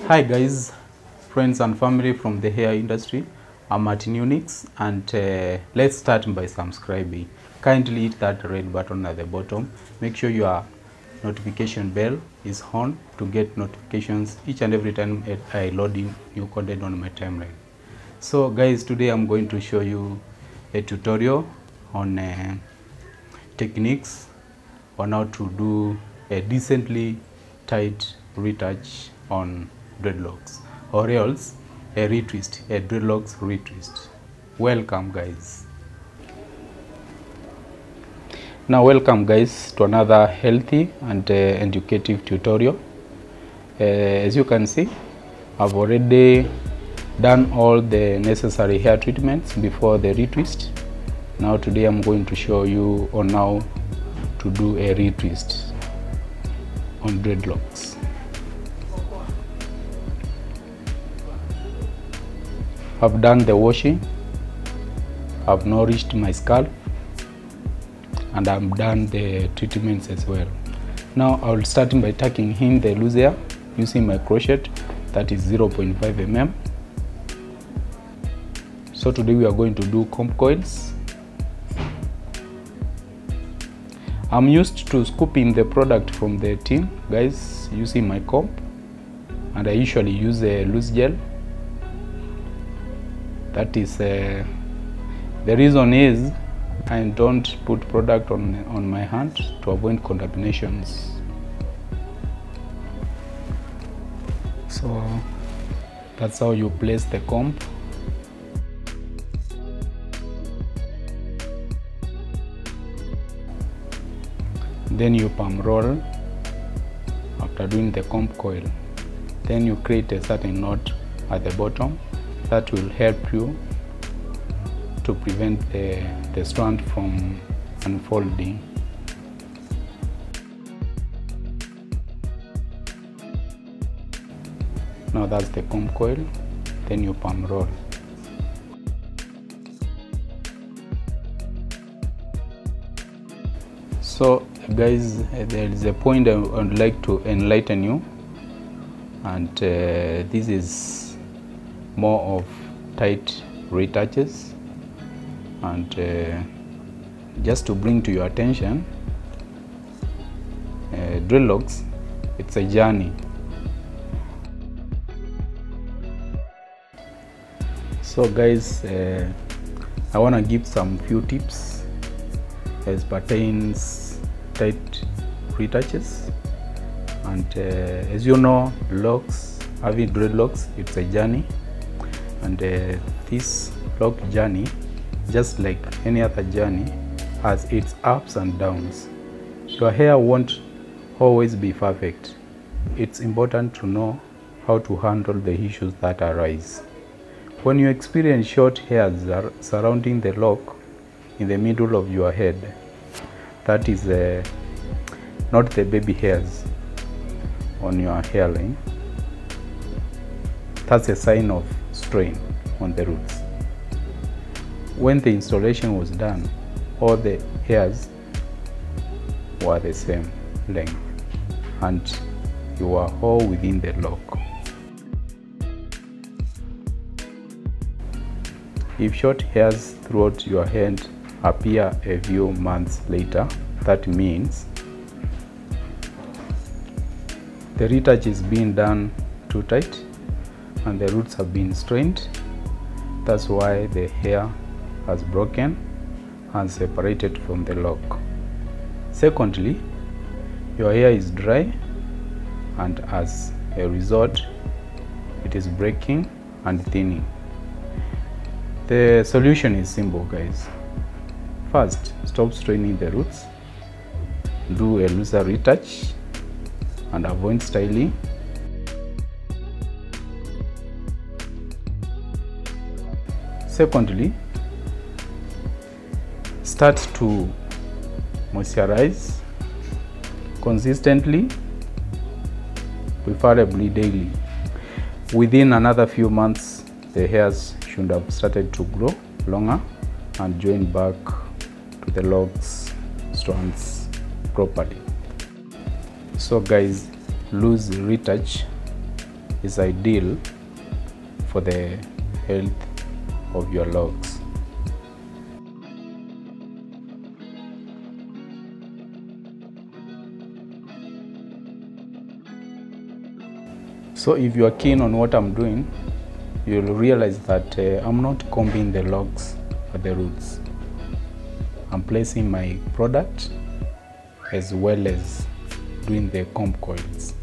Hi guys, friends and family from the hair industry. I'm Martin Unix, and let's start by subscribing. Kindly hit that red button at the bottom. Make sure your notification bell is on to get notifications each and every time I load in new content on my timeline. So guys, today I'm going to show you a tutorial on techniques on how to do a decently tight retouch on dreadlocks, or else a retwist, a dreadlocks retwist. Welcome guys. Now welcome guys to another healthy and educative tutorial. As you can see, I've already done all the necessary hair treatments before the retwist. Now today I'm going to show you on how to do a retwist on dreadlocks. I've done the washing, I've nourished my scalp, and I've done the treatments as well. Now I'll start by tucking in the loose hair using my crochet, that is 0.5 mm. So today we are going to do comb coils. I'm used to scooping the product from the tin, guys, using my comb, and I usually use a loose gel. That is the reason is I don't put product on my hand to avoid contaminations. So that's how you place the comb. Then you palm roll after doing the comb coil. Then you create a certain knot at the bottom that will help you to prevent the strand from unfolding. Now that's the comb coil. Then you palm roll. So guys, there is a point I would like to enlighten you, and this is more of tight retouches, and just to bring to your attention, dreadlocks, it's a journey. So guys, I want to give some few tips as pertains tight retouches, and as you know, having dreadlocks, it's a journey, and this lock journey, just like any other journey, has its ups and downs. Your hair won't always be perfect. It's important to know how to handle the issues that arise. When you experience short hairs surrounding the lock in the middle of your head, that is not the baby hairs on your hairline, that's a sign of strain on the roots. When the installation was done, all the hairs were the same length and you were all within the lock. If short hairs throughout your head appear a few months later, that means the retouch is being done too tight and the roots have been strained. That's why the hair has broken and separated from the lock. Secondly, your hair is dry, and as a result, it is breaking and thinning. The solution is simple, guys. First, stop straining the roots, do a looser retouch, and avoid styling. Secondly, start to moisturize consistently, preferably daily. Within another few months, the hairs should have started to grow longer and join back to the locks strands properly. So guys, loose retouch is ideal for the health of your logs. So if you are keen on what I'm doing, you'll realize that I'm not combing the logs at the roots. I'm placing my product as well as doing the comb coils.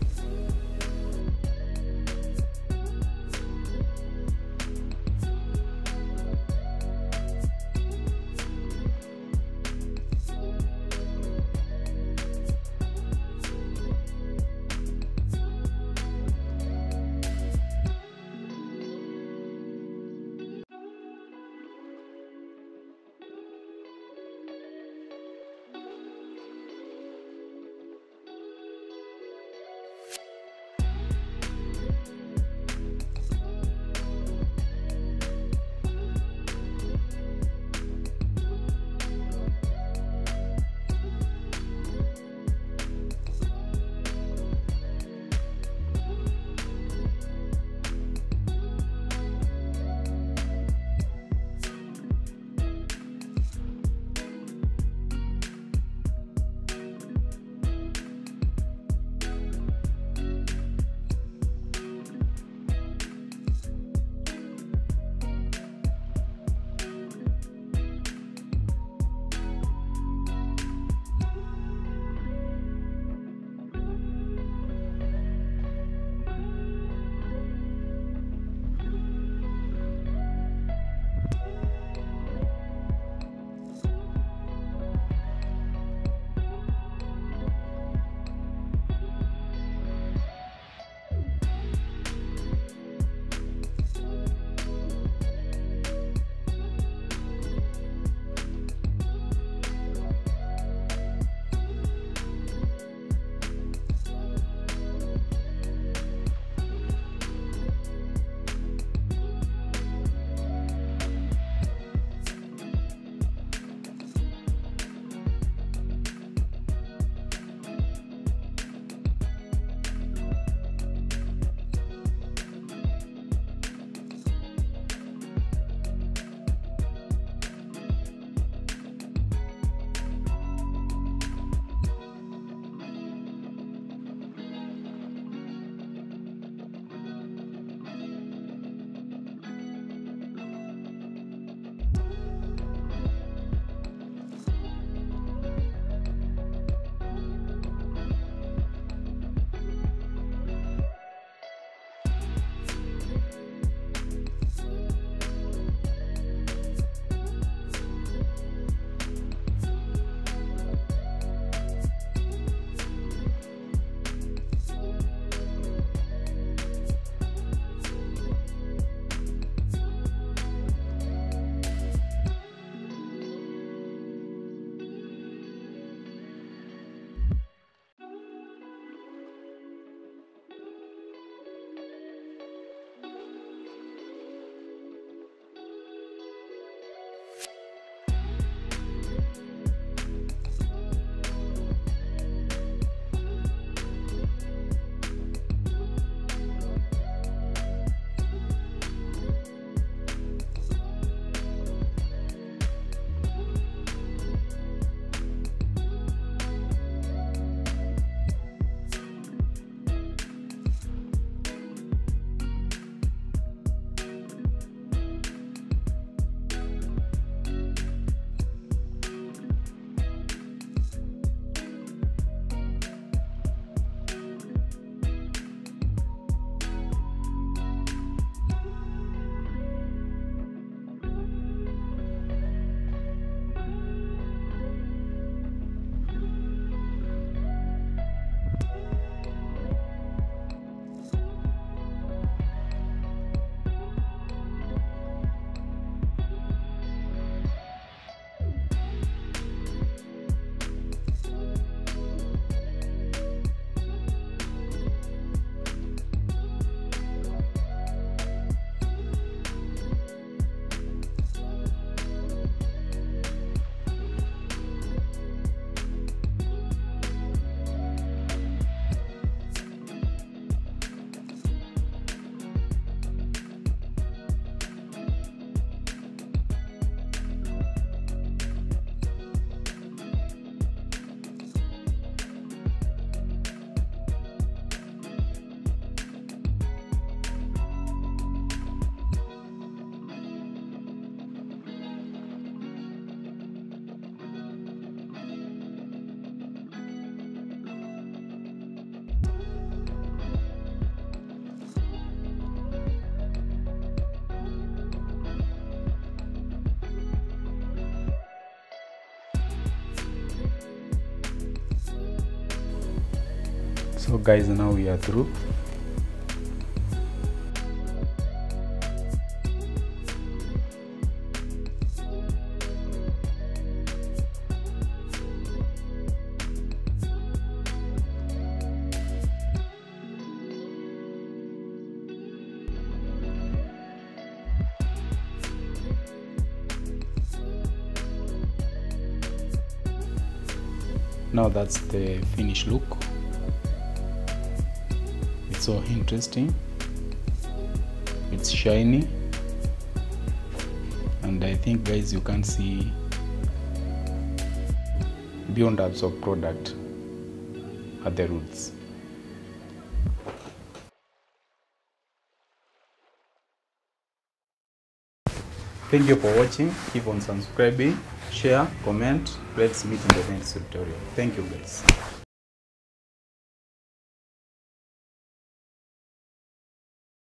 So guys, now we are through. Now that's the finished look. It's so interesting, it's shiny, and I think guys you can see beyond types of product at the roots. Thank you for watching. Keep on subscribing, share, comment. Let's meet in the next tutorial. Thank you guys.